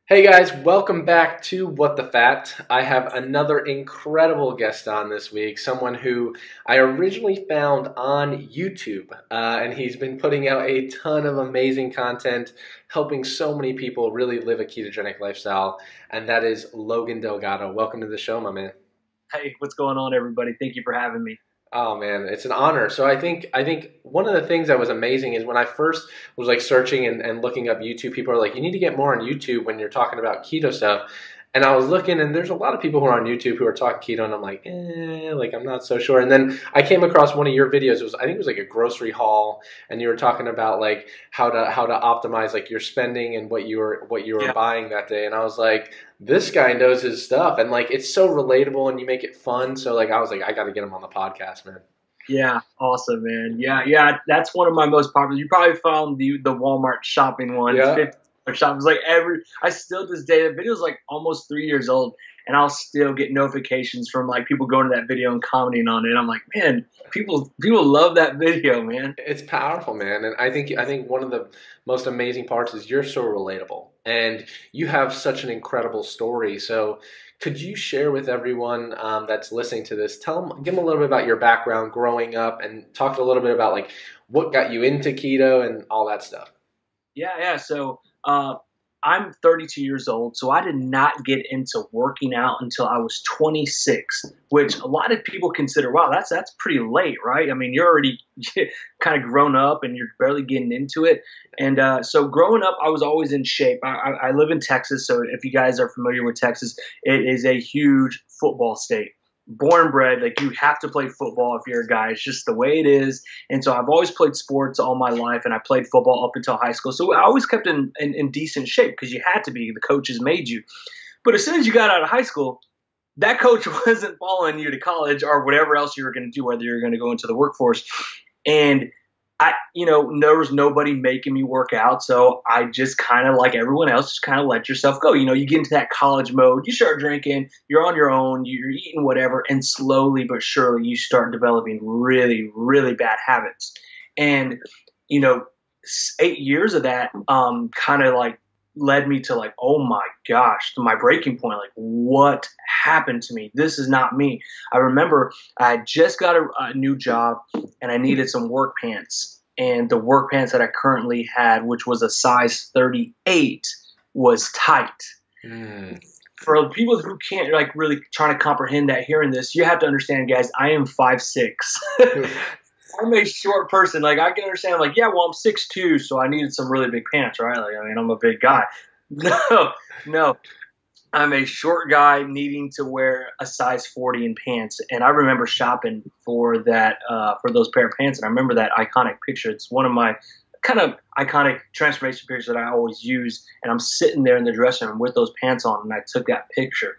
Hey guys, welcome back to What the Fat. I have another incredible guest on this week, someone who I originally found on YouTube, and he's been putting out a ton of amazing content, helping so many people really live a ketogenic lifestyle, and that is Logan Delgado. Welcome to the show, my man. Hey, what's going on, everybody? Thank you for having me. Oh man, it's an honor. So I think one of the things that was amazing is when I first was like searching and looking up YouTube, people are like, you need to get more on YouTube when you're talking about keto stuff. And I was looking, and there's a lot of people who are on YouTube who are talking keto, and I'm like I'm not so sure. And then I came across one of your videos. I think it was like a grocery haul, and you were talking about like how to optimize like your spending and what you were Yeah, buying that day. And I was like, this guy knows his stuff, and like it's so relatable, and you make it fun. So like I was like, I got to get him on the podcast, man. yeah, awesome, man. Yeah, that's one of my most popular. You probably found the Walmart shopping one. Yeah. 50 shop. It's like I still to this day, the video's like almost 3 years old, and I'll still get notifications from like people going to that video and commenting on it. And I'm like, man, people love that video, man. It's powerful, man, and I think one of the most amazing parts is you're so relatable, and you have such an incredible story. So, could you share with everyone that's listening to this? Give them a little bit about your background growing up, and talk a little bit about like what got you into keto and all that stuff. Yeah. So I'm 32 years old, so I did not get into working out until I was 26, which a lot of people consider, wow, that's pretty late, right? I mean, you're already kind of grown up and you're barely getting into it. And so growing up, I was always in shape. I live in Texas, so if you guys are familiar with Texas, it is a huge football state. Born and bred, like you have to play football if you're a guy. It's just the way it is. And so I've always played sports all my life, and I played football up until high school. So I always kept in decent shape because you had to be. The coaches made you. But as soon as you got out of high school, that coach wasn't following you to college or whatever else you were going to do, whether you're going to go into the workforce. And there was nobody making me work out. So I just kind of, like everyone else, just kind of let yourself go. You get into that college mode, you start drinking, you're on your own, you're eating whatever, and slowly but surely you start developing really, really bad habits. And, 8 years of that kind of like led me to like, oh my gosh, to my breaking point. Like, what happened to me? This is not me. I remember I just got a new job and I needed some work pants. And the work pants that I currently had, which was a size 38, was tight. Mm. For people who can't like really trying to comprehend that hearing this, you have to understand, guys, I am 5'6". I'm a short person. Like, I can understand, like, yeah, well, I'm 6'2", so I needed some really big pants, right? Like, I mean, I'm a big guy. No. I'm a short guy needing to wear a size 40 in pants. And I remember shopping for that, for those pair of pants. And I remember that iconic picture. It's one of my kind of iconic transformation pictures that I always use. And I'm sitting there in the dressing room with those pants on. And I took that picture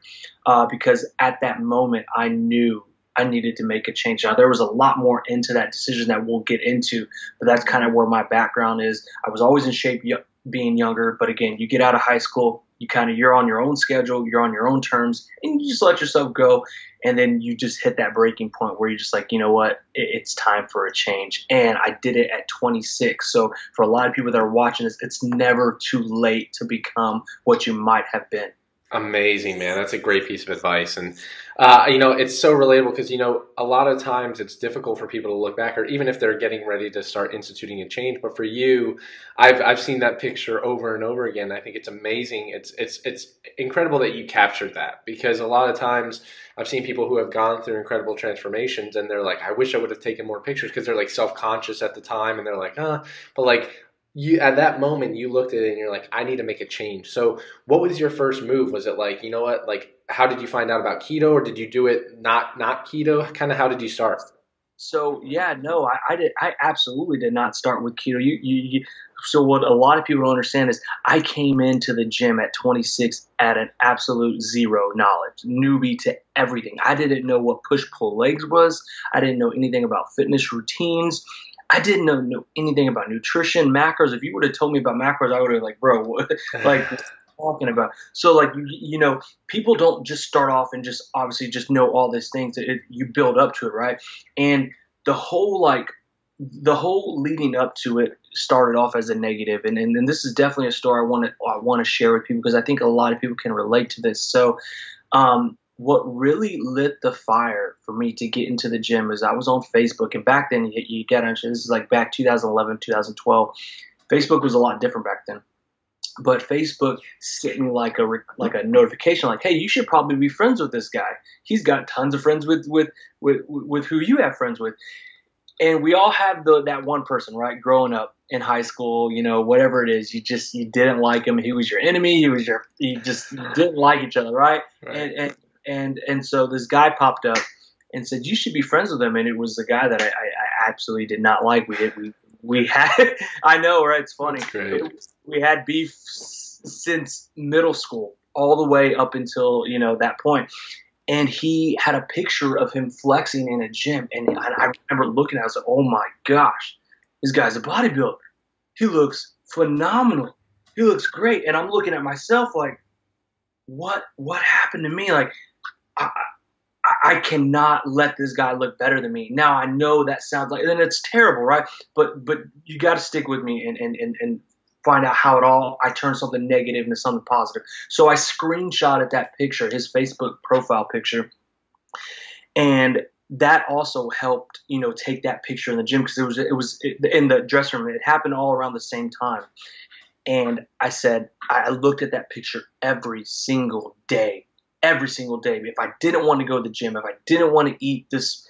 because at that moment I knew I needed to make a change. Now, there was a lot more into that decision that we'll get into, but that's kind of where my background is. I was always in shape being younger, but again, you get out of high school, you're on your own schedule, you're on your own terms, and you just let yourself go, and then you just hit that breaking point where you're just like, you know what, it's time for a change. And I did it at 26. So for a lot of people that are watching this, it's never too late to become what you might have been. Amazing, man. That's a great piece of advice. And, it's so relatable because, a lot of times it's difficult for people to look back, or even if they're getting ready to start instituting a change. But for you, I've seen that picture over and over again. I think it's amazing. It's incredible that you captured that, because a lot of times I've seen people who have gone through incredible transformations and they're like, I wish I would have taken more pictures, because they're like self-conscious at the time and they're like, but like, you at that moment you looked at it and you're like, I need to make a change. So what was your first move? Was it like, like how did you find out about keto, or did you do it not keto? Kind of how did you start? So yeah, no, I absolutely did not start with keto. So what a lot of people don't understand is I came into the gym at 26 at an absolute zero knowledge, newbie to everything. I didn't know what push-pull legs was. I didn't know anything about fitness routines. I didn't know anything about nutrition, macros. If you would have told me about macros, I would have like, bro, what, like, what are you talking about? So like, people don't just start off and just obviously just know all these things. You build up to it, right? And the whole like the whole leading up to it started off as a negative, and this is definitely a story I want to share with people because I think a lot of people can relate to this. So, what really lit the fire for me to get into the gym is I was on Facebook, and back then you got to understand this is like back 2011, 2012. Facebook was a lot different back then. But Facebook sent me like a notification, like, "Hey, you should probably be friends with this guy. He's got tons of friends with who you have friends with." And we all have that one person, right? Growing up in high school, whatever it is, you didn't like him. He was your enemy. You just didn't like each other, right? Right. And so this guy popped up and said, "You should be friends with him." And it was a guy that I absolutely did not like. We had, I know, right? It's funny. That's great. We had beef since middle school, all the way up until, that point. And he had a picture of him flexing in a gym. And I remember looking at it, I was like, oh my gosh, this guy's a bodybuilder. He looks phenomenal. He looks great. And I'm looking at myself like, what happened to me? Like, I cannot let this guy look better than me. Now I know that sounds like, and it's terrible, right? But you got to stick with me and find out how I turned something negative into something positive. So I screenshotted that picture, his Facebook profile picture, and that also helped, take that picture in the gym because it was in the dressing room. It happened all around the same time. And I said, I looked at that picture every single day. If I didn't want to go to the gym, if I didn't want to eat this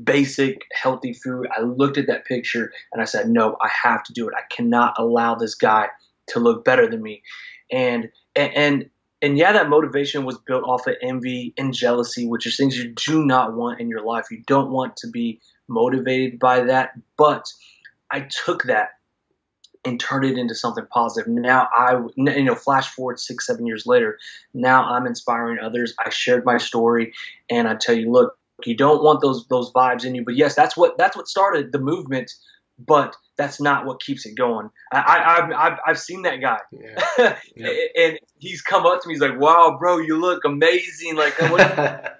basic healthy food, I looked at that picture and I said, no, I have to do it. I cannot allow this guy to look better than me. And yeah, that motivation was built off of envy and jealousy, which is things you do not want in your life. You don't want to be motivated by that. But I took that and turn it into something positive. Now flash forward 6-7 years later, now I'm inspiring others. I shared my story and I tell you, look, you don't want those vibes in you, but yes, that's what started the movement, but that's not what keeps it going. I've seen that guy. Yeah. Yep. And he's come up to me. He's like, wow, bro, you look amazing. Like, what?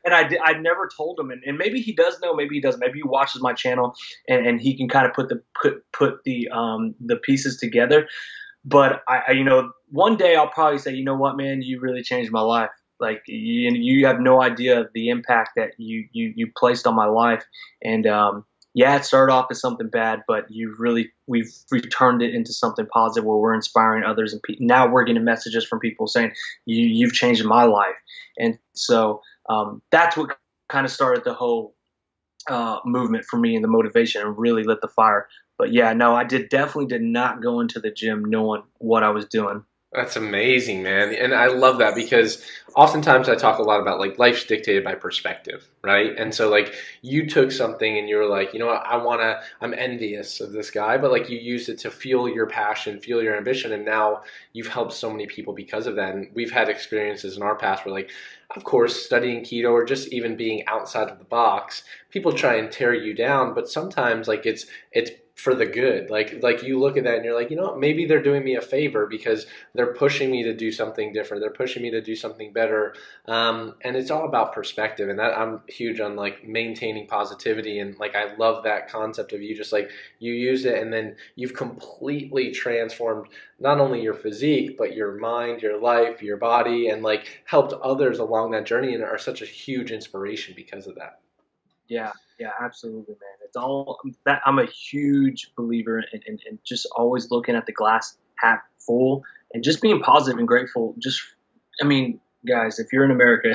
And I never told him, and maybe he does know, maybe he doesn't. Maybe he watches my channel and he can kind of put the pieces together. But one day I'll probably say, you know what, man, you really changed my life. Like you have no idea the impact that you placed on my life. And yeah, it started off as something bad, but we've turned it into something positive where we're inspiring others, and now we're getting messages from people saying you've changed my life. And so that's what kind of started the whole movement for me and the motivation and really lit the fire. But yeah, no, I definitely did not go into the gym knowing what I was doing. That's amazing, man. And I love that because oftentimes I talk a lot about like life's dictated by perspective, right? And so like you took something and you were like, you know what, I'm envious of this guy, but like you used it to fuel your passion, fuel your ambition. And now you've helped so many people because of that. And we've had experiences in our past where like, of course, studying keto or just even being outside of the box, people try and tear you down, but sometimes like it's for the good. Like you look at that and you're like, you know what, maybe they're doing me a favor because they're pushing me to do something different. They're pushing me to do something better. And it's all about perspective. And that I'm huge on like maintaining positivity. And like, I love that concept of you just like, you use it and then you've completely transformed not only your physique, but your mind, your life, your body, and like helped others along that journey and are such a huge inspiration because of that. Yeah, absolutely, man. It's all that. I'm a huge believer in just always looking at the glass half full and just being positive and grateful. I mean, guys, if you're in America,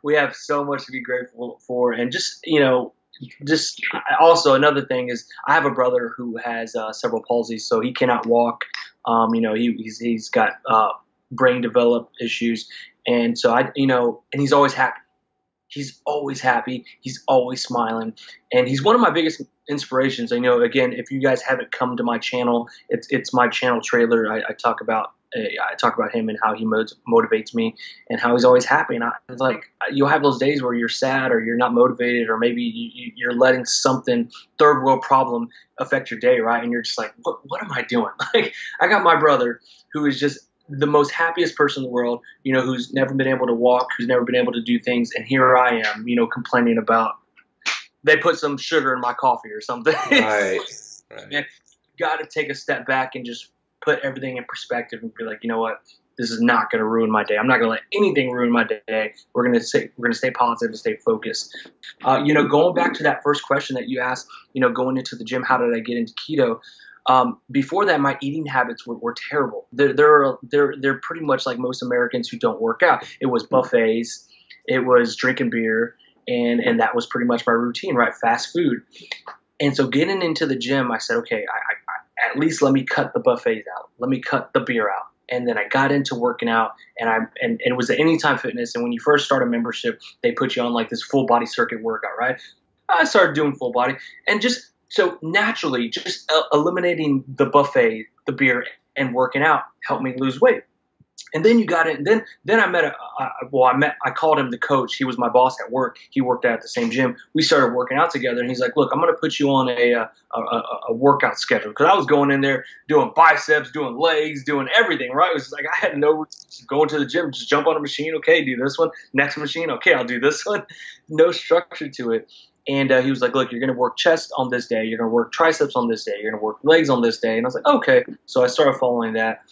we have so much to be grateful for. And just also another thing is I have a brother who has cerebral palsy, so he cannot walk. He's got brain developed issues, and so and he's always happy. He's always happy. He's always smiling. And he's one of my biggest inspirations. I know, again, if you guys haven't come to my channel, it's my channel trailer. I talk about him and how he motivates me and how he's always happy. And it's like, you'll have those days where you're sad or you're not motivated, or maybe you're letting something, third world problem, affect your day, right? And you're just like, what am I doing? Like, I got my brother who is just the most happiest person in the world, who's never been able to walk, who's never been able to do things. And here I am, complaining about they put some sugar in my coffee or something. Right. Man, you got to take a step back and just put everything in perspective and be like, you know what? This is not going to ruin my day. I'm not going to let anything ruin my day. We're going to stay positive and stay focused. Going back to that first question that you asked, going into the gym, how did I get into keto? Before that, my eating habits were terrible. They're pretty much like most Americans who don't work out. It was buffets, it was drinking beer, and that was pretty much my routine, right? Fast food. And so getting into the gym, I said, okay, I at least let me cut the buffets out. Let me cut the beer out. And then I got into working out, and it was Anytime Fitness. And when you first start a membership, they put you on like this full body circuit workout, right? I started doing full body, and so naturally, just eliminating the buffet, the beer, and working out helped me lose weight. And then you got it. And then I met I called him the coach. He was my boss at work. He worked at the same gym. We started working out together, and he's like, look, I'm going to put you on a workout schedule. Because I was going in there doing biceps, doing legs, doing everything, right? It was like I had no going to the gym, just jump on a machine. Okay, do this one. Next machine. Okay, I'll do this one. No structure to it. And he was like, look, you're going to work chest on this day. You're going to work triceps on this day. You're going to work legs on this day. And I was like, okay. So I started following that.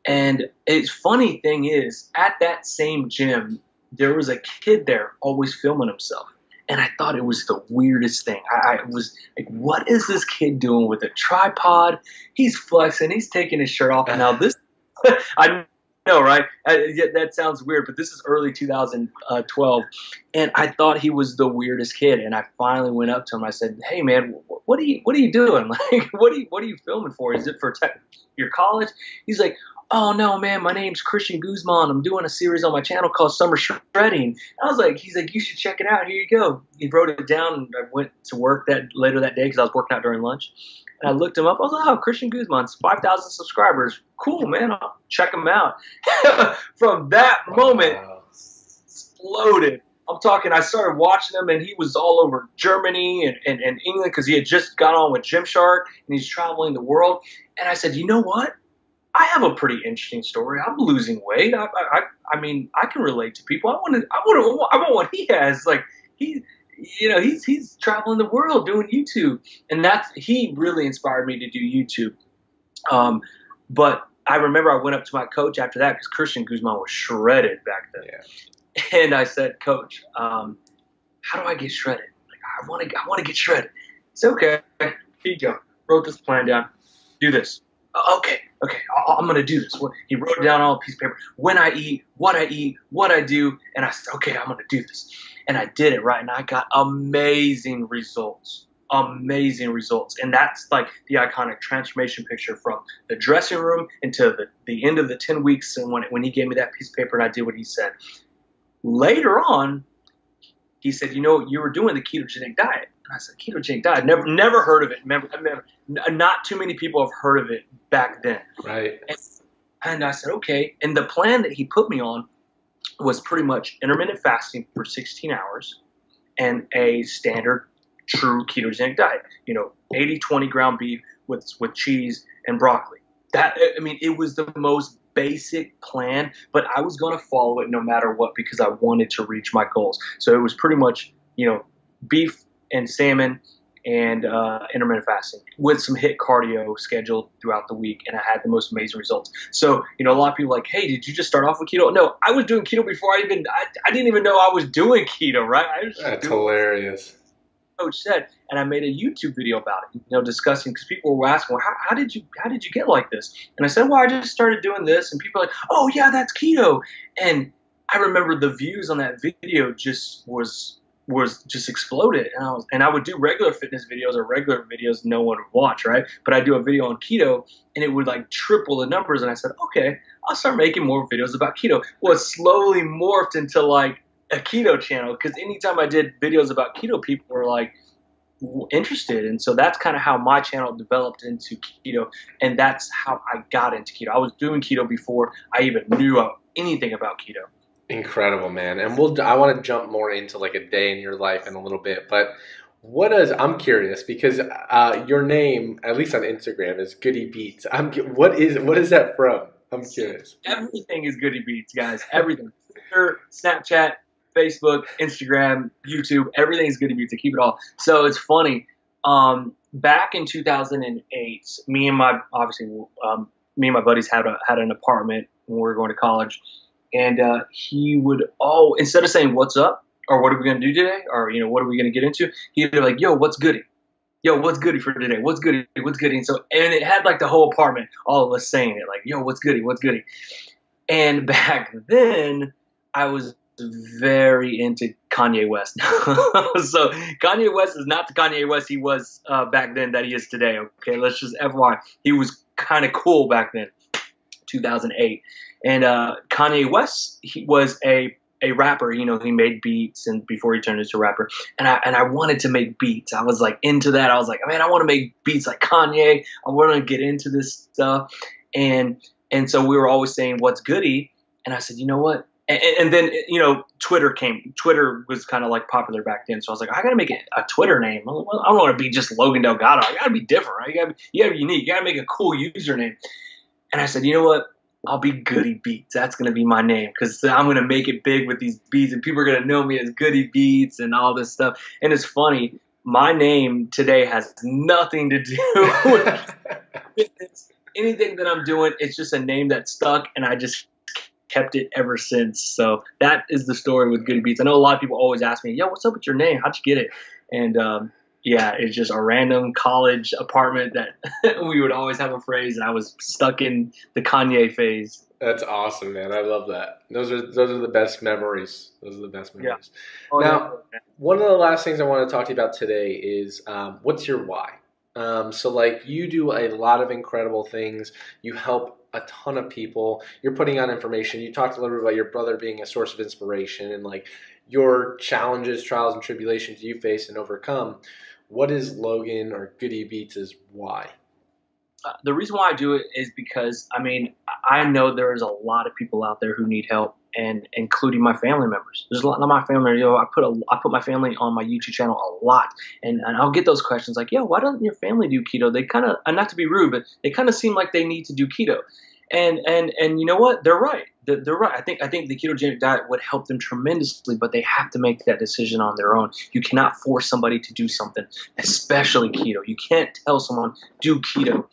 And it's funny thing is, at that same gym, there was a kid there always filming himself. And I thought it was the weirdest thing. I was like, what is this kid doing with a tripod? He's flexing. He's taking his shirt off. Now this, I know, right? That sounds weird, but this is early 2012. And I thought he was the weirdest kid. And I finally went up to him. I said, hey, man, what are you doing? Like, what are you filming for? Is it for your college? He's like, oh, no, man, my name's Christian Guzman. I'm doing a series on my channel called Summer Shredding. And I was like, he's like, you should check it out. Here you go. He wrote it down, and I went to work later that day because I was working out during lunch. And I looked him up. I was like, oh, Christian Guzman's 5,000 subscribers. Cool, man. I'll check him out. From that moment, exploded. I'm talking, I started watching him, and he was all over Germany and England because he had just got on with Gymshark, and he's traveling the world. And I said, you know what? I have a pretty interesting story. I'm losing weight. I mean, I can relate to people. I want what he has. Like he's traveling the world doing YouTube, and he really inspired me to do YouTube. But I remember I went up to my coach after that because Christian Guzman was shredded back then. Yeah. And I said, Coach, how do I get shredded? Like, I want to get shredded. He said, okay, here you go. Wrote this plan down. Do this. Okay, I'm going to do this. He wrote down on a piece of paper when I eat, what I do, and I said, okay, I'm going to do this. And I did it, right, and I got amazing results. And that's like the iconic transformation picture from the dressing room into the end of the 10 weeks and when he gave me that piece of paper and I did what he said. Later on, he said, you were doing the ketogenic diet. And I said, ketogenic diet? Never heard of it. Not too many people have heard of it back then. Right. And I said, okay. And the plan that he put me on was pretty much intermittent fasting for 16 hours and a standard true ketogenic diet. 80-20 ground beef with cheese and broccoli. It was the most basic plan, but I was going to follow it no matter what because I wanted to reach my goals. So it was pretty much, beef and salmon and intermittent fasting with some HIIT cardio scheduled throughout the week, and I had the most amazing results. So, a lot of people are like, hey, did you just start off with keto? No, I was doing keto before I didn't even know I was doing keto, right? That's hilarious. Coach said, and I made a YouTube video about it, discussing, because people were asking, well, how did you get like this? And I said, well, I just started doing this, and people are like, oh yeah, that's keto. And I remember the views on that video just was just exploded, and I would do regular fitness videos or regular videos no one would watch, right? But I do a video on keto, and it would like triple the numbers, and I said, okay, I'll start making more videos about keto. Well, it slowly morphed into like a keto channel because anytime I did videos about keto, people were like interested, and so that's kind of how my channel developed into keto, and that's how I got into keto. I was doing keto before I even knew anything about keto. Incredible, man. And I want to jump more into like a day in your life in a little bit, but I'm curious because your name, at least on Instagram, is Goodybeats. What is that from? I'm curious. Everything is Goodybeats, guys. Everything. Twitter, Snapchat, Facebook, Instagram, YouTube, everything's Goodybeats. I keep it all. So it's funny. Back in 2008, me and my buddies had an apartment when we were going to college, and he would instead of saying "What's up?" or "What are we going to do today?" or "What are we going to get into?" he'd be like, "Yo, what's goody? Yo, what's goody for today? What's goody? What's goody?" And it had like the whole apartment, all of us saying it, like, "Yo, what's goody? What's goody?" And back then, I was very into Kanye West. So Kanye West is not the Kanye West he was back then that he is today. Okay, let's just FYI. He was kind of cool back then, 2008. And Kanye West, he was a rapper. He made beats, and before he turned into a rapper. And I wanted to make beats. I was like into that. I was like, man, I want to make beats like Kanye. I want to get into this stuff. And so we were always saying, "What's goody?" And I said, you know what? And then, Twitter came. Twitter was kind of like popular back then. So I was like, I got to make it a Twitter name. I don't want to be just Logan Delgado. I got to be different, right? You got to be unique. You got to make a cool username. And I said, you know what? I'll be Goodybeats. That's going to be my name because I'm going to make it big with these beats, and people are going to know me as Goodybeats and all this stuff. And it's funny. My name today has nothing to do with anything that I'm doing. It's just a name that stuck, and I just kept it ever since. So that is the story with Goodybeats. I know a lot of people always ask me, "Yo, what's up with your name? How'd you get it?" And yeah, it's just a random college apartment that we would always have a phrase, and I was stuck in the Kanye phase. That's awesome, man. I love that. Those are the best memories. Those are the best memories. Yeah. Oh, now, one of the last things I want to talk to you about today is what's your why? So like you do a lot of incredible things. You help a ton of people. You're putting out information. You talked a little bit about your brother being a source of inspiration and like your challenges, trials, and tribulations you face and overcome. What is Logan or Goodybeats' why? The reason why I do it is because, I know there is a lot of people out there who need help, and including my family members. There's a lot of my family. I put my family on my YouTube channel a lot, and I'll get those questions like, "Yo, why doesn't your family do keto?" They kind of, not to be rude, but they kind of seem like they need to do keto. And you know what? They're right. They're right. I think the ketogenic diet would help them tremendously, but they have to make that decision on their own. You cannot force somebody to do something, especially keto. You can't tell someone do keto.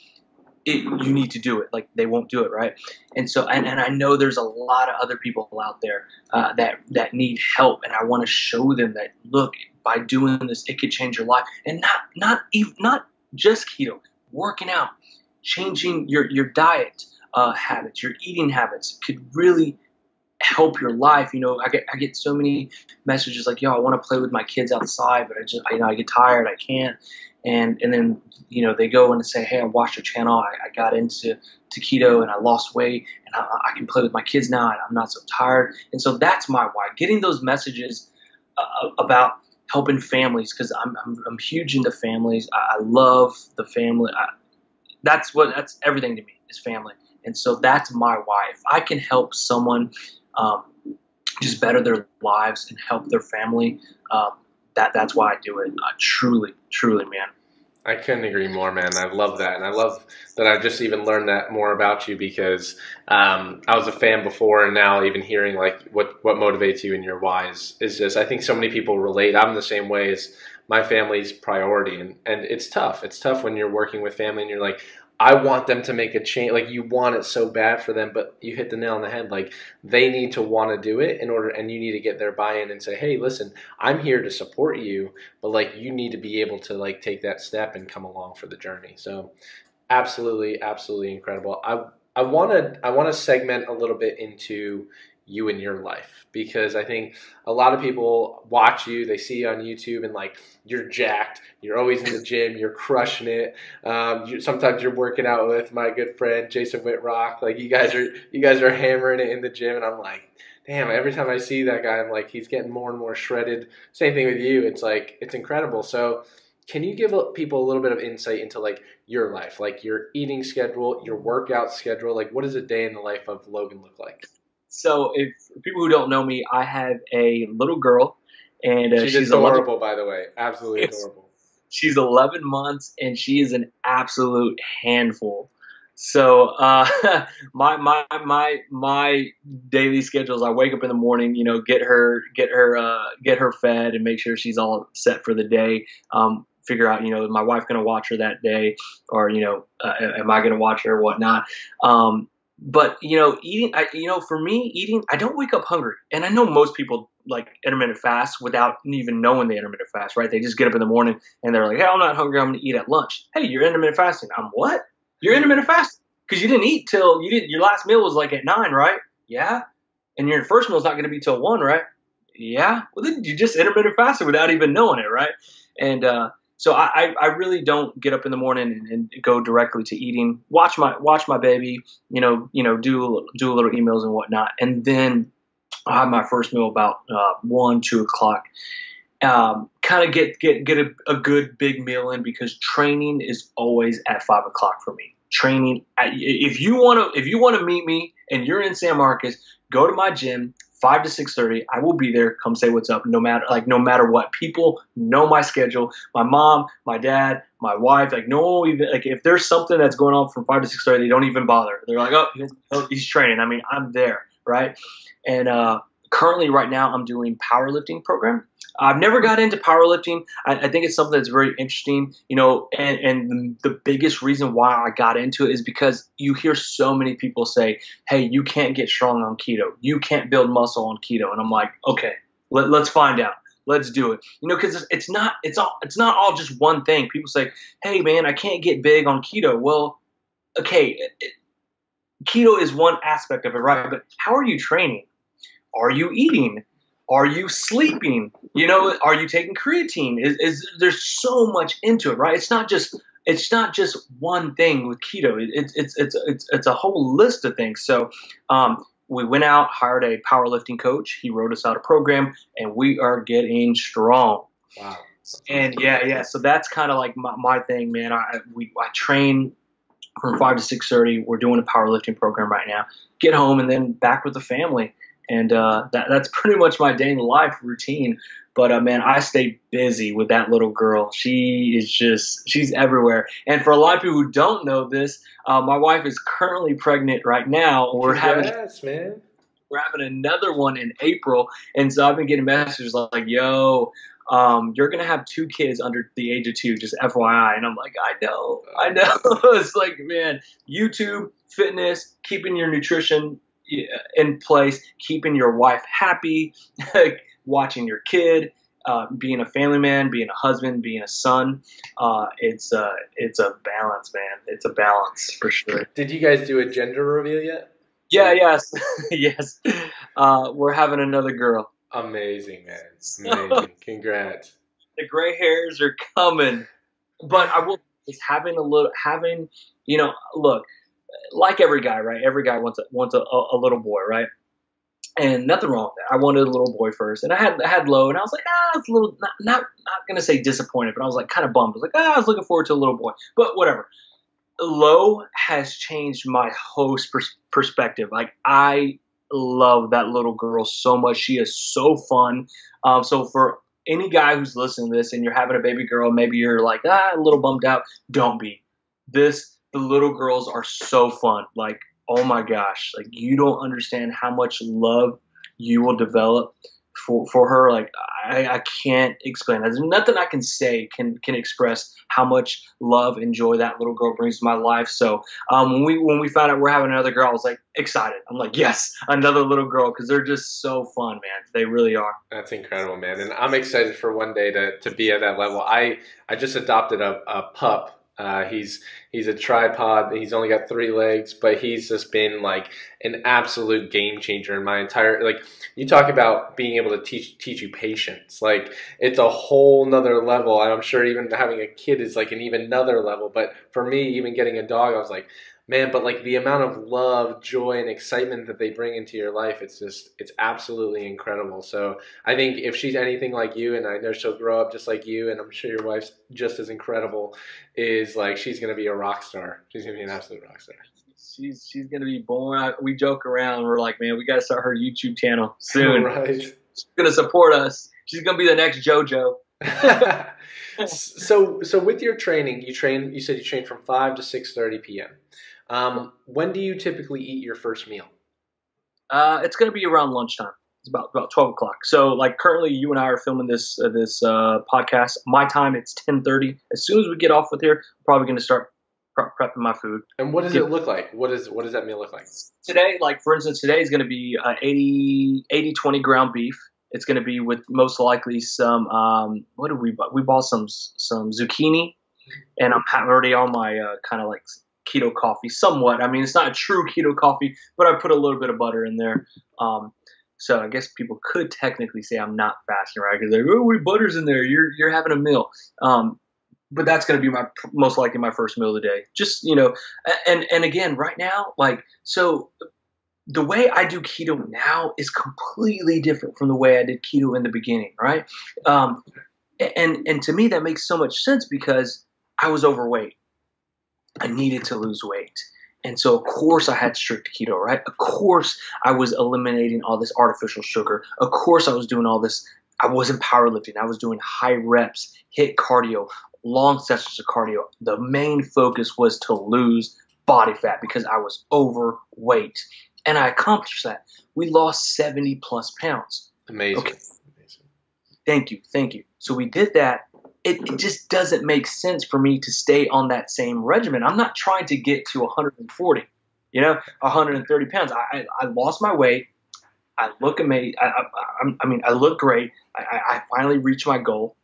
You need to do it. Like, they won't do it, right? And so, and I know there's a lot of other people out there that need help, and I want to show them that, look, by doing this, it could change your life, and not just keto, working out, changing your diet habits, your eating habits could really help your life. I get so many messages like, "Yo, I want to play with my kids outside, but I get tired, I can't." And then, they go and say, "Hey, I watched your channel. I got into keto and I lost weight, and I can play with my kids now, and I'm not so tired." And so that's my why. Getting those messages about helping families, because I'm huge into families. I love the family. That's everything to me is family. And so that's my why. If I can help someone just better their lives and help their family, that's why I do it. Truly, man. I couldn't agree more, man. I love that. And I love that I just even learned that more about you because I was a fan before, and now even hearing like what motivates you and your why is just, I think so many people relate. I'm the same way. As my family's priority. And it's tough. It's tough when you're working with family and you're like, I want them to make a change. Like, you want it so bad for them, but you hit the nail on the head. Like, they need to want to do it and you need to get their buy-in and say, "Hey, listen, I'm here to support you, but like, you need to be able to like take that step and come along for the journey." So absolutely, absolutely incredible. I want to segment a little bit into you and your life, because I think a lot of people watch you, they see you on YouTube and like, you're jacked, you're always in the gym, you're crushing it. Sometimes you're working out with my good friend Jason Whitrock. Like, you guys are hammering it in the gym, and I'm like, damn, every time I see that guy, I'm like, he's getting more and more shredded. Same thing with you. It's like, it's incredible. So can you give people a little bit of insight into like your life, like your eating schedule, your workout schedule? Like, what does a day in the life of Logan look like? So, if for people who don't know me, I have a little girl, and she's adorable, by the way. Absolutely adorable. She's 11 months, and she is an absolute handful. So my daily schedule is I wake up in the morning, you know, get her fed and make sure she's all set for the day. Figure out, you know, is my wife going to watch her that day, or you know, am I going to watch her or whatnot? But you know, for me, eating, I don't wake up hungry, and I know most people like intermittent fast without even knowing they intermittent fast, right? They just get up in the morning and they're like, hey, I'm not hungry, I'm going to eat at lunch. Hey, you're intermittent fasting. I'm what? You're intermittent fasting because you didn't eat till your last meal was like at 9, right? Yeah. And your first meal is not going to be till 1, right? Yeah. Well, then you just intermittent fasted without even knowing it, right? And so I really don't get up in the morning and go directly to eating. Watch my baby, you know, do a little emails and whatnot, and then I'll have my first meal about 1, 2 o'clock. Kind of get a good big meal in, because training is always at 5 o'clock for me. Training, if you want to meet me and you're in San Marcos, go to my gym, 5 to 6:30. I will be there. Come say what's up. No matter what. People know my schedule. My mom, my dad, my wife. Like no one even, like if there's something that's going on from 5 to 6:30, they don't even bother. They're like, oh, he's training. I mean, I'm there, right? And currently, right now, I'm doing powerlifting program. I've never got into powerlifting. I think it's something that's very interesting, you know, and the biggest reason why I got into it is because you hear so many people say, hey, you can't get strong on keto. You can't build muscle on keto. And I'm like, okay, let's find out. Let's do it. You know, because it's not all just one thing. People say, hey, man, I can't get big on keto. Well, okay, keto is one aspect of it, right? But how are you training? Are you eating? Are you sleeping? You know, are you taking creatine? There's so much into it, right? It's not just one thing with keto. It's a whole list of things. So we went out, hired a powerlifting coach. He wrote us out a program, and we are getting strong. Wow. And yeah. So that's kind of like my thing, man. I train from 5 to 6:30. We're doing a powerlifting program right now. Get home and then back with the family. And that's pretty much my day in life routine. But, man, I stay busy with that little girl. She's everywhere. And for a lot of people who don't know this, my wife is currently pregnant right now. Congrats, man. We're having another one in April. And so I've been getting messages like, yo, you're going to have 2 kids under the age of 2, just FYI. And I'm like, I know. It's like, man, YouTube, fitness, keeping your nutrition in place, keeping your wife happy, watching your kid, being a family man, being a husband, being a son. It's a balance, man. It's a balance for sure. Did you guys do a gender reveal yet? Yeah, yes. Yes. We're having another girl. Amazing, man. Amazing. Congrats. The gray hairs are coming. But I will just having, you know, look, like every guy, right? Every guy wants a little boy, right? And nothing wrong with that. I wanted a little boy first, and I had Lo, and I was like, it's a little not gonna say disappointed, but I was like kind of bummed. I was like, I was looking forward to a little boy, but whatever. Lo has changed my whole perspective. Like I love that little girl so much. She is so fun. So for any guy who's listening to this and you're having a baby girl, maybe you're like a little bummed out. Don't be. The little girls are so fun. Like, oh my gosh, like you don't understand how much love you will develop for her. Like I can't explain. There's nothing I can say can express how much love and joy that little girl brings to my life. So when we found out we're having another girl, I was like excited. I'm like, yes, another little girl, because they're just so fun, man. They really are. That's incredible, man. And I'm excited for one day to be at that level. I just adopted a pup. He's a tripod. He's only got 3 legs, but he's just been like an absolute game changer in my entire, like you talk about being able to teach you patience. Like it's a whole nother level. And I'm sure even having a kid is like an even another level. But for me, even getting a dog, I was like, man, but like the amount of love, joy, and excitement that they bring into your life, it's absolutely incredible. So I think if she's anything like you, and I know she'll grow up just like you, and I'm sure your wife's just as incredible, is like she's going to be a rock star. She's going to be an absolute rock star. She's going to be born. We joke around. We're like, man, we got to start her YouTube channel soon. Right. She's going to support us. She's going to be the next JoJo. So with your training, you said you train from 5 to 6:30 p.m. When do you typically eat your first meal? It's going to be around lunchtime. It's about 12 o'clock. So like currently you and I are filming this podcast. My time, it's 10:30. As soon as we get off with here, I'm probably going to start prepping my food. And what does it look like? What does that meal look like? Today, like for instance, today is going to be 80-20 ground beef. It's going to be with most likely some, what did we buy? We bought some zucchini, and I'm already on my kind of like keto coffee somewhat. I mean, it's not a true keto coffee, but I put a little bit of butter in there. So I guess people could technically say I'm not fasting, right? Because they're like, oh, what butter's in there? You're having a meal. But that's going to be most likely my first meal of the day. Just, and again, right now, like, so the way I do keto now is completely different from the way I did keto in the beginning, right? And to me, that makes so much sense because I was overweight. I needed to lose weight. And so, of course, I had strict keto, right? Of course, I was eliminating all this artificial sugar. Of course, I was doing all this. I wasn't powerlifting. I was doing high reps, HIIT cardio, long sessions of cardio. The main focus was to lose body fat because I was overweight. And I accomplished that. We lost 70 plus pounds. Amazing. Okay. Thank you. So we did that. It just doesn't make sense for me to stay on that same regimen. I'm not trying to get to 140, 130 pounds. I lost my weight. I look amazing. I look great. I finally reached my goal.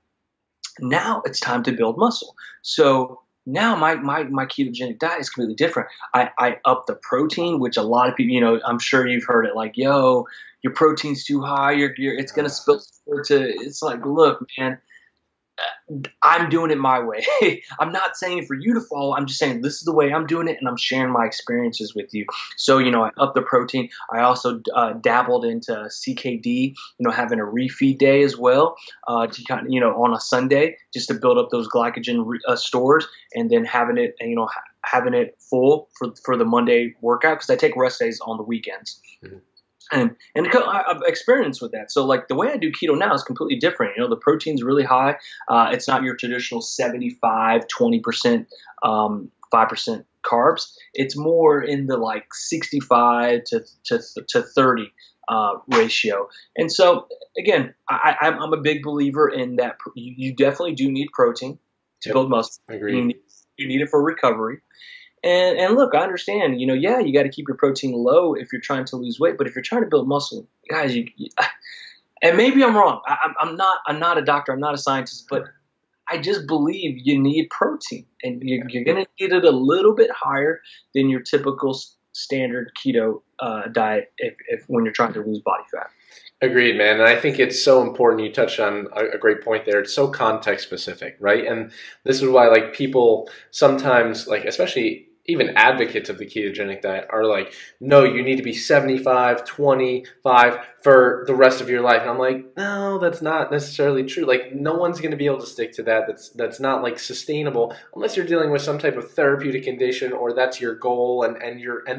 Now it's time to build muscle. So now my ketogenic diet is completely different. I up the protein, which a lot of people, I'm sure you've heard it like, yo, your protein's too high. It's going to spill to, it's like, look, man, I'm doing it my way. I'm not saying for you to follow. I'm just saying this is the way I'm doing it, and I'm sharing my experiences with you. So, I up the protein. I also dabbled into CKD, having a refeed day as well, to kind of, on a Sunday, just to build up those glycogen stores, and then having it, having it full for the Monday workout because I take rest days on the weekends. Mm-hmm. And I've experienced with that. So like the way I do keto now is completely different. The protein's really high. It's not your traditional 75, 20%, 5% carbs. It's more in the like 65 to 30 ratio. And so again, I'm a big believer in that. You definitely do need protein to build muscle. Agreed. You need it for recovery. And look, I understand, you got to keep your protein low if you're trying to lose weight. But if you're trying to build muscle, guys, and maybe I'm wrong. I'm not a doctor. I'm not a scientist. But I just believe you need protein. And you're going to need it a little bit higher than your typical standard keto diet if when you're trying to lose body fat. Agreed, man. And I think it's so important. You touched on a great point there. It's so context specific, right? And this is why like people sometimes, like especially even advocates of the ketogenic diet are like, no, you need to be 75, 25 for the rest of your life. And I'm like, no, that's not necessarily true. Like no one's going to be able to stick to that. That's not like sustainable unless you're dealing with some type of therapeutic condition or that's your goal and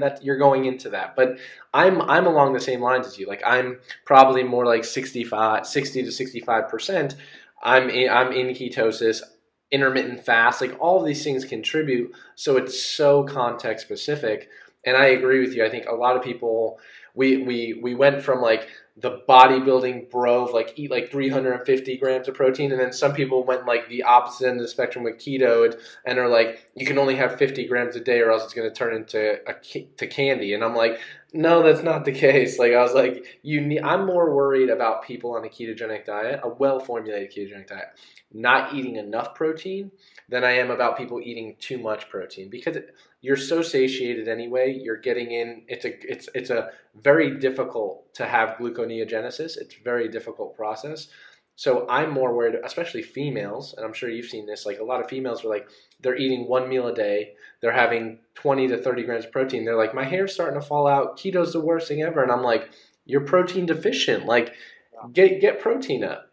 that you're going into that. But I'm along the same lines as you. Like I'm probably more like 60 to 65%. I'm in ketosis. Intermittent fast, like all of these things contribute. So it's so context specific. And I agree with you. I think a lot of people, we went from like the bodybuilding bro of like eat like 350 grams of protein. And then some people went like the opposite end of the spectrum with keto and are like, you can only have 50 grams a day or else it's going to turn into to candy. And I'm like, no, that's not the case. Like I was like, I'm more worried about people on a ketogenic diet, a well-formulated ketogenic diet, not eating enough protein than I am about people eating too much protein because you're so satiated anyway. You're getting in. It's a very difficult to have gluconeogenesis. It's a very difficult process. So I'm more worried, especially females, and I'm sure you've seen this. Like a lot of females are like they're eating one meal a day. They're having 20 to 30 grams of protein. They're like, my hair's starting to fall out. Keto's the worst thing ever. And I'm like, you're protein deficient. Like, get protein up.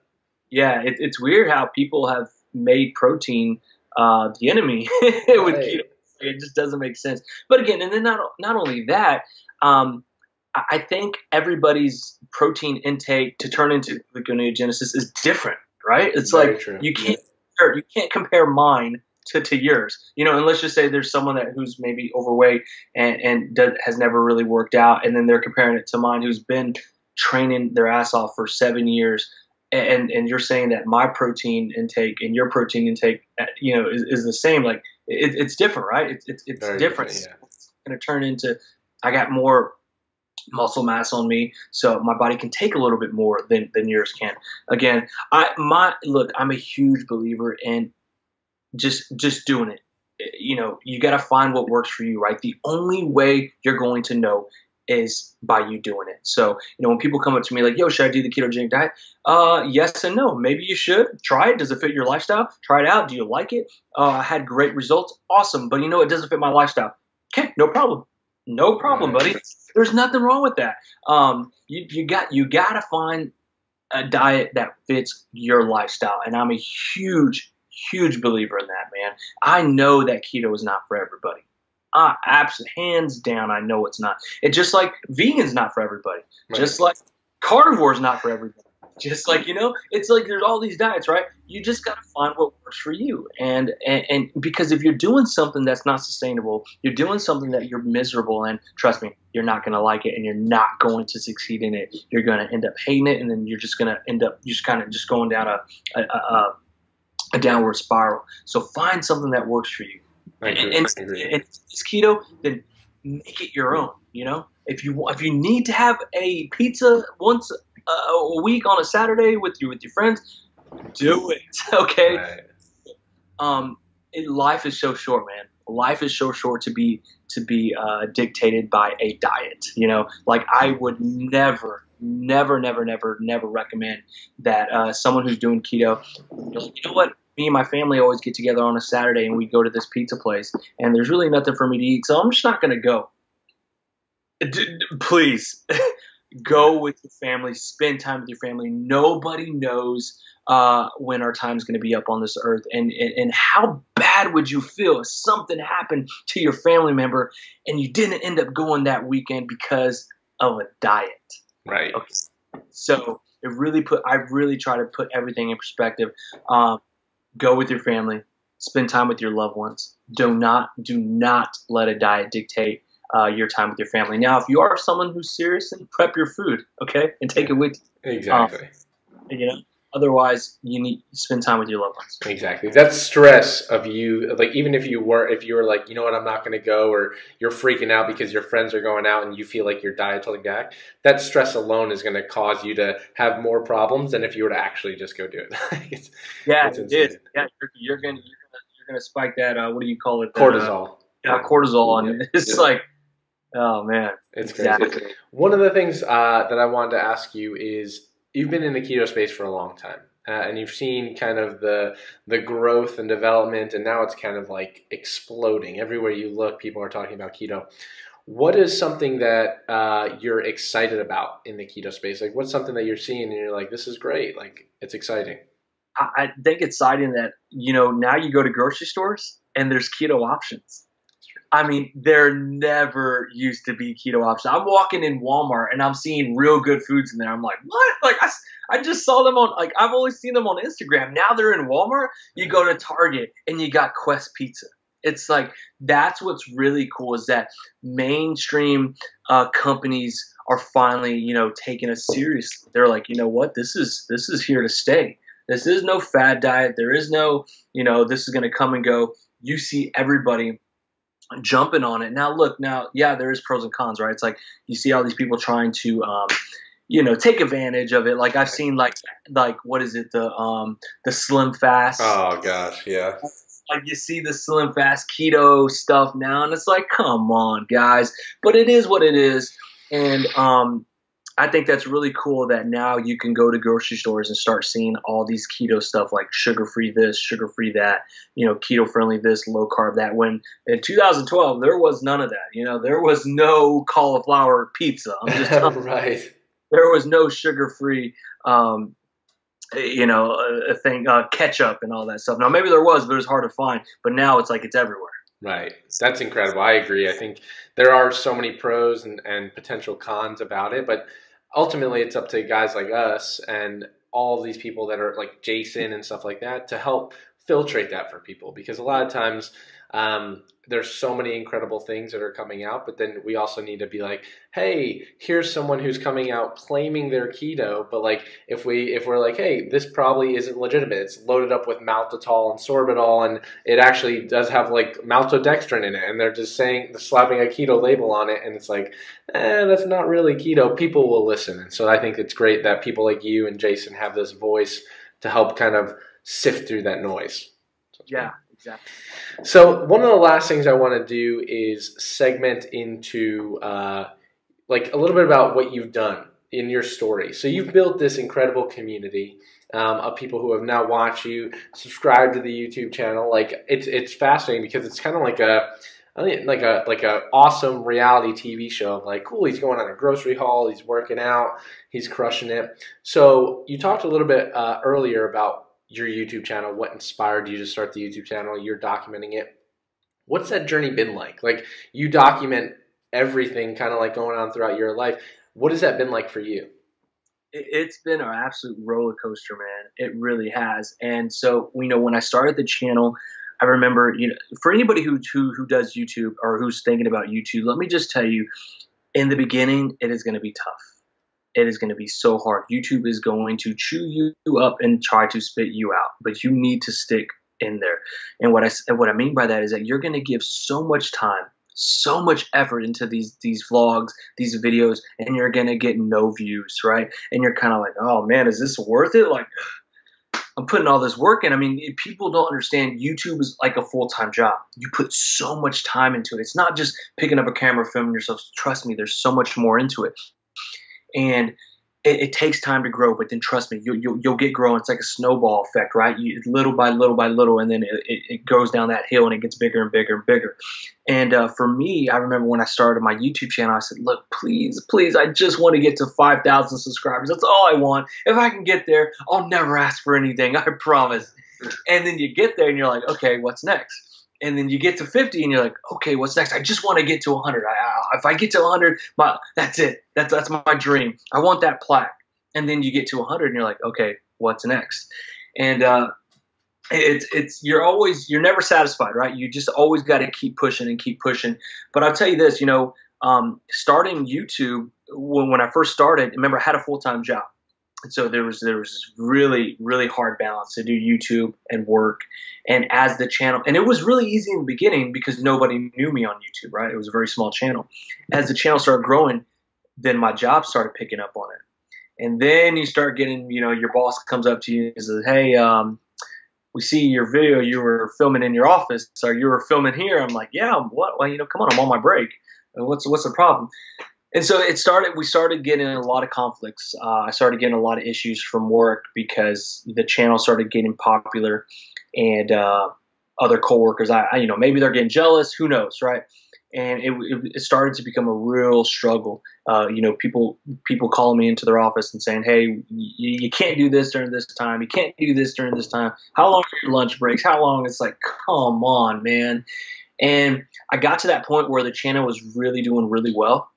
Yeah, it's weird how people have made protein the enemy with keto. It just doesn't make sense. But again, and then not only that, I think everybody's protein intake to turn into gluconeogenesis is different, right? It's very like true. You can't compare mine to yours, you know, and let's just say there's someone who's maybe overweight and has never really worked out. And then they're comparing it to mine, who's been training their ass off for 7 years. And you're saying that my protein intake and your protein intake, you know, is the same. Like it's different, right? It's different. Yeah. It's going to turn into, I got more muscle mass on me, so my body can take a little bit more than yours can. Again, I'm a huge believer in just doing it. You know, you got to find what works for you, right? The only way you're going to know is by you doing it. So, you know, when people come up to me like, yo, should I do the ketogenic diet? Yes and no. Maybe you should try it. Does it fit your lifestyle? Try it out. Do you like it? I had great results. Awesome. But you know, it doesn't fit my lifestyle. Okay, no problem. No problem, buddy. There's nothing wrong with that. You got to find a diet that fits your lifestyle. And I'm a huge believer in that, man. I know that keto is not for everybody. Absolutely, hands down, I know it's not. It's just like vegan's not for everybody. Right. Just like carnivore's not for everybody. Just like, you know, it's like there's all these diets, right? You just got to find what works for you. And because if you're doing something that's not sustainable, you're doing something that you're miserable in, trust me, you're not going to like it and you're not going to succeed in it. You're going to end up hating it, and then you're just going to end up just kind of just going down a downward spiral. So find something that works for you. And if it's keto, then make it your own. You know, if you need to have a pizza once a week on a Saturday with your friends, do it. Okay. Right. Life is so short, man. Life is so short to be dictated by a diet. You know, like I would never recommend that someone who's doing keto. You know what? Me and my family always get together on a Saturday and we go to this pizza place and there's really nothing for me to eat, so I'm just not going to go. Please go with your family, spend time with your family. Nobody knows when our time is going to be up on this earth, and how bad would you feel if something happened to your family member and you didn't end up going that weekend because of a diet. Right. Okay. So I really try to put everything in perspective. Go with your family, spend time with your loved ones. Do not let a diet dictate your time with your family. Now, if you are someone who's serious, then prep your food, okay, and take it with you. Exactly. You know, otherwise you need to spend time with your loved ones. Exactly. That stress of you, like even if you were like, you know what, I'm not going to go, or you're freaking out because your friends are going out and you feel like your diet's holding back, that stress alone is going to cause you to have more problems than if you were to actually just go do it. It's is. Yeah, you're gonna spike that. What do you call it? Cortisol. Cortisol, and it's like, oh man, it's crazy. One of the things that I wanted to ask you is, you've been in the keto space for a long time, and you've seen kind of the growth and development, and now it's kind of like exploding. Everywhere you look, people are talking about keto. What is something that you're excited about in the keto space? Like, what's something that you're seeing and you're like, this is great, like it's exciting? I think it's exciting that, you know, now you go to grocery stores and there's keto options. I mean, there never used to be keto options. I'm walking in Walmart and I'm seeing real good foods in there. I'm like, what? Like, I just saw them on, like, I've always seen them on Instagram. Now they're in Walmart. You go to Target and you got Quest Pizza. It's like, that's what's really cool, is that mainstream companies are finally, you know, taking us seriously. They're like, you know what? This is here to stay. This is no fad diet. There is no, you know, this is going to come and go. You see everybody jumping on it. Now, look, yeah, there is pros and cons, right? It's like you see all these people trying to, you know, take advantage of it. Like I've seen like what is it, the Slim Fast. Oh gosh, yeah. Like you see the Slim Fast keto stuff now, and it's like, come on, guys. But it is what it is, and I think that's really cool that now you can go to grocery stores and start seeing all these keto stuff, like sugar-free this, sugar-free that, you know, keto-friendly this, low-carb that. When in 2012, there was none of that. You know, there was no cauliflower pizza. I'm just telling right. You. There was no sugar-free, you know, ketchup and all that stuff. Now, maybe there was, but it was hard to find. But now it's like it's everywhere. Right. That's incredible. I agree. I think there are so many pros and potential cons about it, but ultimately it's up to guys like us and all these people that are like Jason and stuff like that to help filtrate that for people, because a lot of times there's so many incredible things that are coming out, but then we also need to be like, hey, here's someone who's coming out claiming they're keto, but like if we're like, hey, this probably isn't legitimate, it's loaded up with maltitol and sorbitol, and it actually does have like maltodextrin in it, and they're just slapping a keto label on it, and it's like, that's not really keto, people will listen. And so I think it's great that people like you and Jason have this voice to help kind of sift through that noise. Yeah, exactly. So one of the last things I want to do is segment into like a little bit about what you've done in your story. So you've built this incredible community of people who have now watched you, subscribed to the YouTube channel. Like it's fascinating because it's kind of like a awesome reality TV show of like, cool, he's going on a grocery haul, he's working out, he's crushing it. So you talked a little bit earlier about your YouTube channel, what inspired you to start the YouTube channel, you're documenting it. What's that journey been like? Like you document everything kind of like going on throughout your life. What has that been like for you? It's been an absolute roller coaster, man. It really has. And so, when I started the channel, I remember, for anybody who does YouTube or who's thinking about YouTube, let me just tell you, in the beginning, it is going to be tough. It is going to be so hard. YouTube is going to chew you up and try to spit you out, but you need to stick in there. And what I mean by that is that you're going to give so much time, so much effort into these vlogs, these videos, and you're going to get no views, right? And you're kind of like, oh man, is this worth it? Like, I'm putting all this work in. I mean, people don't understand YouTube is like a full-time job. You put so much time into it. It's not just picking up a camera, filming yourself. Trust me, there's so much more into it. And it takes time to grow, but then trust me, you'll get growing. It's like a snowball effect, right? Little by little, and then it goes down that hill and it gets bigger and bigger and bigger. And for me, I remember when I started my YouTube channel, I said, look, please, I just want to get to 5,000 subscribers. That's all I want. If I can get there, I'll never ask for anything. I promise. And then you get there and you're like, okay, what's next? And then you get to 50 and you're like, okay, what's next? I just want to get to 100. If I get to 100, that's it. That's my dream. I want that plaque. And then you get to 100 and you're like, okay, what's next? And you're never satisfied, right? You just always got to keep pushing and keep pushing. But I'll tell you this, starting YouTube, when I first started, remember I had a full-time job. And so there was this really, really hard balance to do YouTube and work. And as the channel, and it was really easy in the beginning because nobody knew me on YouTube, right? It was a very small channel. As the channel started growing, then my job started picking up on it. And then you start getting, your boss comes up to you and says, hey, we see your video you were filming in your office, or you were filming here. I'm like, yeah, what? Well, come on, I'm on my break. What's the problem? And so we started getting a lot of conflicts. I started getting a lot of issues from work because the channel started getting popular, and other coworkers, maybe they're getting jealous, who knows, right? And it started to become a real struggle. People calling me into their office and saying, hey, you can't do this during this time. You can't do this during this time. How long are your lunch breaks? How long? It's like, come on, man. And I got to that point where the channel was really doing really well.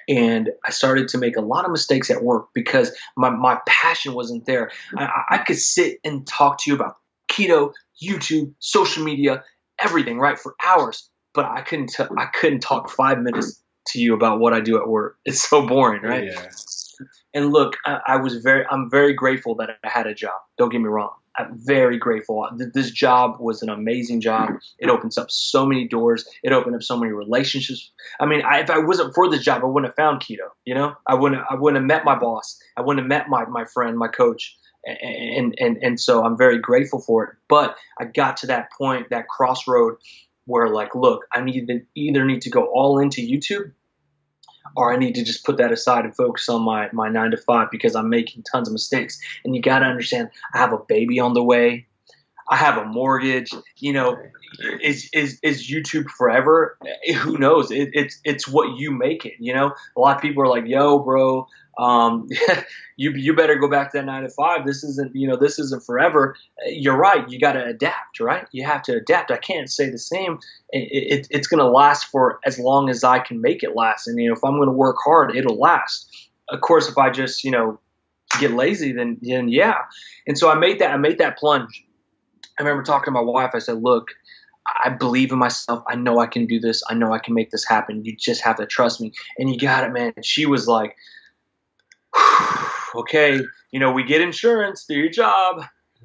And I started to make a lot of mistakes at work because my passion wasn't there. I could sit and talk to you about keto, YouTube, social media, everything, right, for hours. But I couldn't talk 5 minutes to you about what I do at work. It's so boring, right? Yeah. And look, I'm very grateful that I had a job. Don't get me wrong. I'm very grateful. This job was an amazing job. It opens up so many doors. It opened up so many relationships. I mean, if I wasn't for this job, I wouldn't have found keto. I wouldn't have met my boss. I wouldn't have met my friend, my coach. And so I'm very grateful for it. But I got to that point, that crossroad where like, look, I either need to go all into YouTube, or I need to just put that aside and focus on my 9 to 5 because I'm making tons of mistakes. And you got to understand, I have a baby on the way. I have a mortgage. Is YouTube forever? Who knows? It's what you make it. A lot of people are like, yo, bro, you better go back to that 9 to 5. This isn't forever. You're right. You got to adapt, right? You have to adapt. I can't say the same. It's going to last for as long as I can make it last. And, if I'm going to work hard, it'll last. Of course, if I just, get lazy, then yeah. And so I made that plunge. I remember talking to my wife. I said, look, I believe in myself. I know I can do this. I know I can make this happen. You just have to trust me. And you got it, man. And she was like, okay, we get insurance through your job.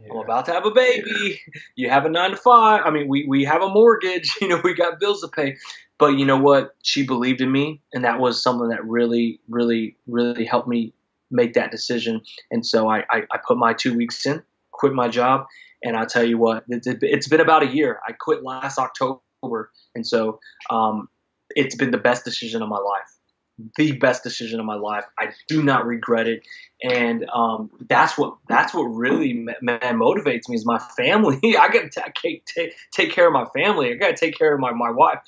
I'm about to have a baby. You have a 9 to 5. I mean, we have a mortgage. We got bills to pay. But you know what? She believed in me, and that was something that really, really, really helped me make that decision. And so I put my 2 weeks in, quit my job, and I'll tell you what, it's been about a year. I quit last October, and so it's been the best decision of my life. The best decision of my life. I do not regret it, and that's what really motivates me is my family. I got to take care of my family. I got to take care of my wife,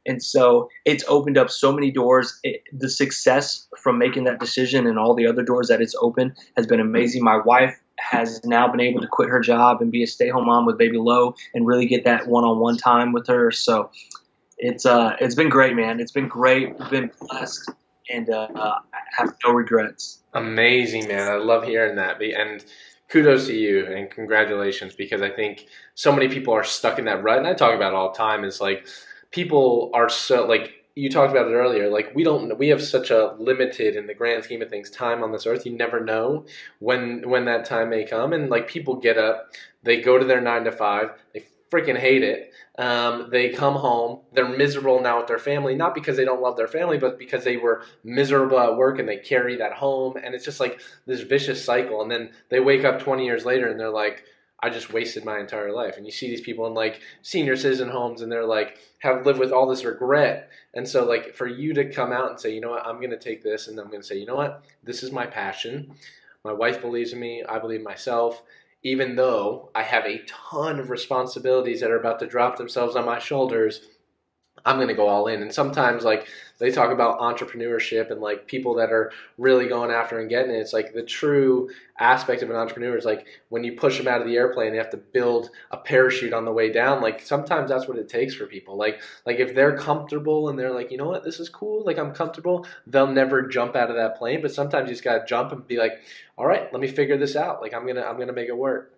and so it's opened up so many doors. The success from making that decision and all the other doors that it's opened has been amazing. My wife has now been able to quit her job and be a stay-home mom with baby Lo and really get that one-on-one time with her. So it's been great, man. It's been great. We've been blessed, and I have no regrets. Amazing, man. I love hearing that. And kudos to you and congratulations, because I think so many people are stuck in that rut. And I talk about it all the time. Is like people are so, like you talked about it earlier, like we have such a limited, in the grand scheme of things, time on this earth. You never know when that time may come. And like people get up, they go to their 9 to 5, they freaking hate it. They come home, they're miserable now with their family, not because they don't love their family, but because they were miserable at work and they carry that home. And it's just like this vicious cycle. And then they wake up 20 years later and they're like, I just wasted my entire life. And you see these people in like senior citizen homes and they're like, have lived with all this regret. And so like for you to come out and say, you know what, I'm going to take this, and I'm going to say, you know what, this is my passion. My wife believes in me. I believe in myself. Even though I have a ton of responsibilities that are about to drop themselves on my shoulders, I'm going to go all in. And sometimes like they talk about entrepreneurship and like people that are really going after and getting it. It's like the true aspect of an entrepreneur is like when you push them out of the airplane, they have to build a parachute on the way down. Like sometimes that's what it takes for people. Like if they're comfortable and they're like, you know what, this is cool. Like I'm comfortable. They'll never jump out of that plane. But sometimes you just got to jump and be like, all right, let me figure this out. Like I'm going to make it work.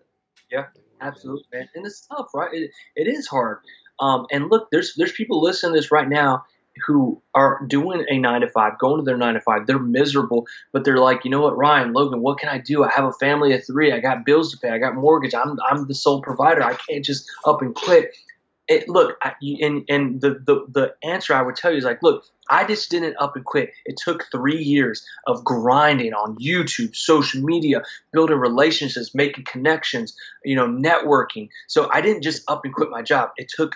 Yeah, absolutely, man. And it's tough, right? It is hard. And look, there's people listening to this right now who are doing a 9 to 5, going to their 9 to 5. They're miserable, but they're like, you know what, Ryan, Logan, what can I do? I have a family of 3. I got bills to pay. I got mortgage. I'm the sole provider. I can't just up and quit. The answer I would tell you is like, look, I just didn't up and quit. It took 3 years of grinding on YouTube, social media, building relationships, making connections, networking. So I didn't just up and quit my job. It took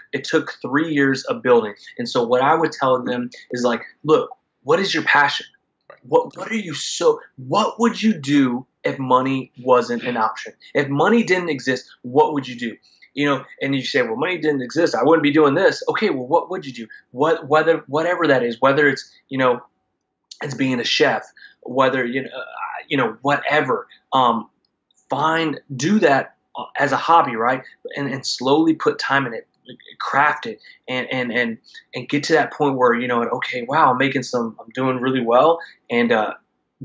3 years of building. And so what I would tell them is like, look, what is your passion? What would you do if money wasn't an option? If money didn't exist, what would you do? And you say, well, money didn't exist, I wouldn't be doing this. Okay, well, what would you do? Whatever that is, whether it's, it's being a chef, whether, whatever, do that as a hobby, right? And slowly put time in it, craft it, and get to that point where, okay, wow, I'm doing really well. And,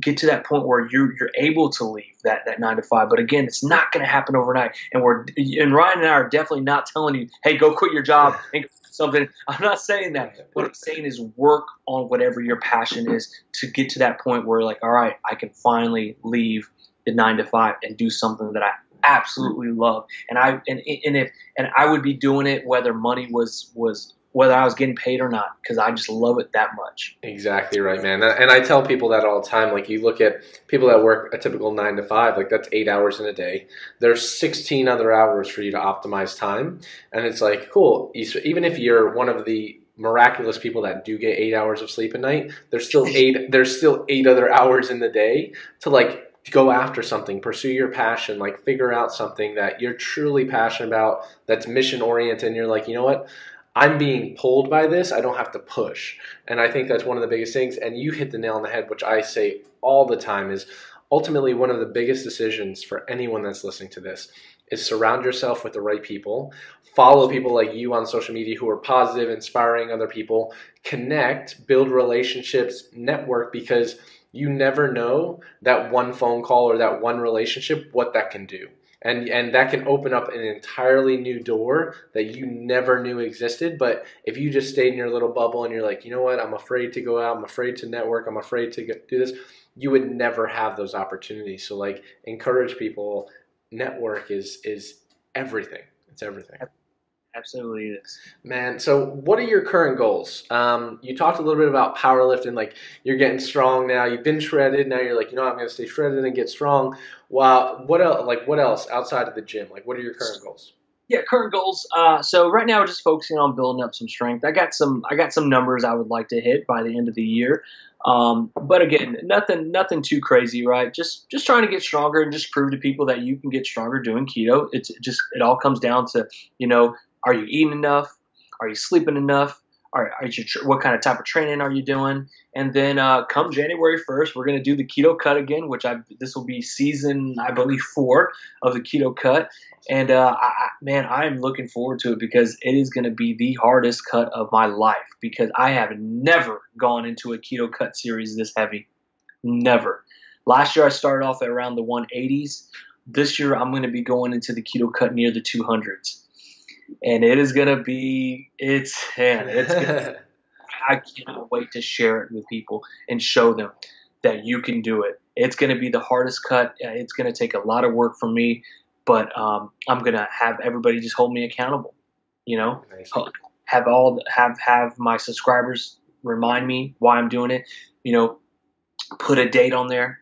get to that point where you're able to leave that 9 to 5. But again, it's not going to happen overnight. And Ryan and I are definitely not telling you, hey, go quit your job and go do something. I'm not saying that. What I'm saying is work on whatever your passion is to get to that point where like, all right, I can finally leave the 9 to 5 and do something that I absolutely love. And I would be doing it whether money was whether I was getting paid or not, because I just love it that much. Exactly right, man. And I tell people that all the time. Like you look at people that work a typical 9 to 5, like that's 8 hours in a day. There's 16 other hours for you to optimize time. And it's like, cool. Even if you're one of the miraculous people that do get 8 hours of sleep a night, there's still 8 other hours in the day to like go after something, pursue your passion, like figure out something that you're truly passionate about, that's mission oriented. And you're like, you know what? I'm being pulled by this. I don't have to push. And I think that's one of the biggest things. And you hit the nail on the head, which I say all the time, is ultimately one of the biggest decisions for anyone that's listening to this is surround yourself with the right people. Follow people like you on social media who are positive, inspiring other people. Connect, build relationships, network, because you never know that one phone call or that one relationship, what that can do. And that can open up an entirely new door that you never knew existed. But if you just stayed in your little bubble and you're like, you know what, I'm afraid to go out, I'm afraid to network, I'm afraid to do this, you would never have those opportunities. So like, encourage people. Network is everything. It's everything. Absolutely is. Man, so what are your current goals? You talked a little bit about powerlifting, like you're getting strong now, you've been shredded, now you're like, you know, I'm going to stay shredded and get strong. Wow, what else, like what else outside of the gym? Like, what are your current goals? Yeah, current goals. So right now we're just focusing on building up some strength. I got some numbers I would like to hit by the end of the year. But again, nothing too crazy, right? Just trying to get stronger and just prove to people that you can get stronger doing keto. It all comes down to, you know, are you eating enough? Are you sleeping enough? What kind of type of training are you doing? And then come January 1st, we're going to do the keto cut again, which this will be season, I believe, 4 of the keto cut. And man, I am looking forward to it because it is going to be the hardest cut of my life because I have never gone into a keto cut series this heavy. Never. Last year I started off at around the 180s. This year I'm going to be going into the keto cut near the 200s. And it is going to be, I cannot wait to share it with people and show them that you can do it. It's going to be the hardest cut. It's going to take a lot of work from me, but I'm going to have everybody just hold me accountable, you know, Nice. have my subscribers remind me why I'm doing it, you know, put a date on there.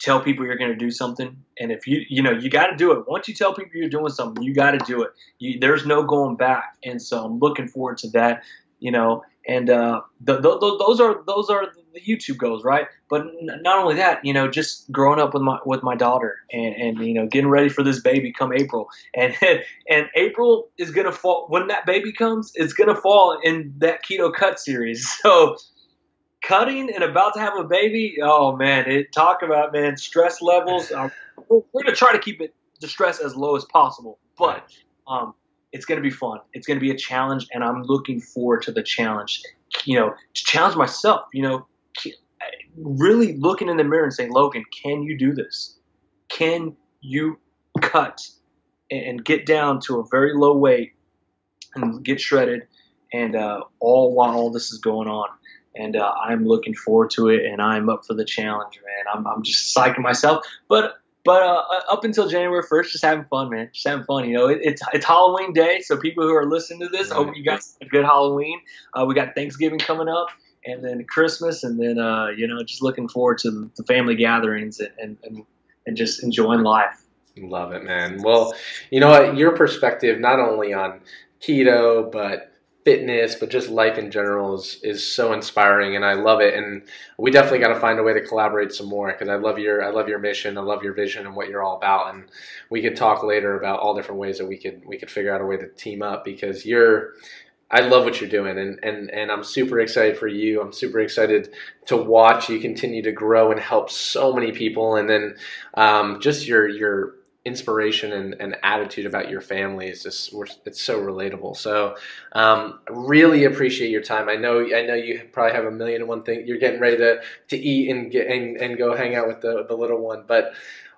Tell people you're going to do something. And if you got to do it. Once you tell people you're doing something, you got to do it. There's no going back. And so I'm looking forward to that, you know, and those are the YouTube goals, right? But not only that, you know, just growing up with my daughter and you know, getting ready for this baby come April. And April is going to fall when that baby comes, it's going to fall in that keto cut series. So cutting and about to have a baby, oh man, talk about, man, stress levels. We're going to try to keep the stress as low as possible, but it's going to be fun. It's going to be a challenge, and I'm looking forward to the challenge. You know, to challenge myself, you know, really looking in the mirror and saying, Logan, can you do this? Can you cut and get down to a very low weight and get shredded, and all while all this is going on? And I'm looking forward to it, and I'm up for the challenge, man. I'm just psyching myself. But up until January 1st, just having fun, man. Just having fun. You know, it's Halloween day, so people who are listening to this, hope you guys have a good Halloween. We got Thanksgiving coming up, and then Christmas, and then you know, just looking forward to the family gatherings and just enjoying life. Love it, man. Well, you know what? Your perspective, not only on keto, but fitness, but just life in general is so inspiring, and I love it. And we definitely got to find a way to collaborate some more because I love your mission, I love your vision and what you're all about. And we could talk later about all different ways that we could figure out a way to team up because I love what you're doing, and I'm super excited for you. I'm super excited to watch you continue to grow and help so many people, and then just your inspiration and attitude about your family is just, it's so relatable. So really appreciate your time. I know you probably have a million and one thing. You're getting ready to eat and go hang out with the little one, but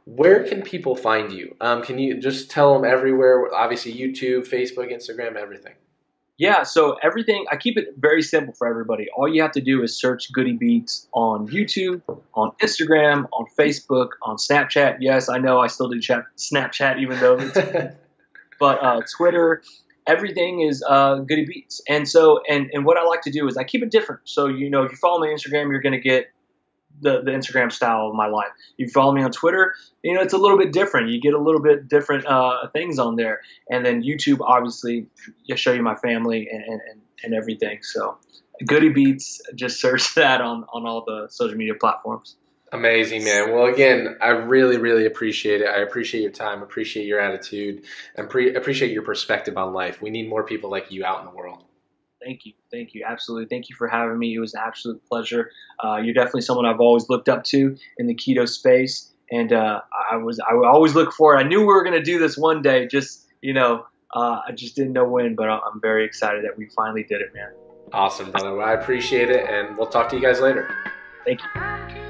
where can people find you? Can you just tell them everywhere? Obviously YouTube, Facebook, Instagram, everything. Yeah, so everything, I keep it very simple for everybody. All you have to do is search Goodybeats on YouTube, on Instagram, on Facebook, on Snapchat. Yes, I know I still do Snapchat even though it's but Twitter, everything is Goodybeats. And so and what I like to do is I keep it different. So, you know, if you follow me on Instagram, you're going to get the Instagram style of my life. You follow me on Twitter, you know, it's a little bit different. You get a little bit different things on there. And then YouTube, obviously, I show you my family and everything. So Goodybeats, just search that on all the social media platforms. Amazing, man. Well, again, I really, really appreciate it. I appreciate your time, appreciate your attitude, and appreciate your perspective on life. We need more people like you out in the world. Thank you. Thank you. Absolutely. Thank you for having me. It was an absolute pleasure. You're definitely someone I've always looked up to in the keto space. And I always look forward. I knew we were going to do this one day, just, you know, I just didn't know when, but I'm very excited that we finally did it, man. Awesome, brother. Well, I appreciate it. And we'll talk to you guys later. Thank you.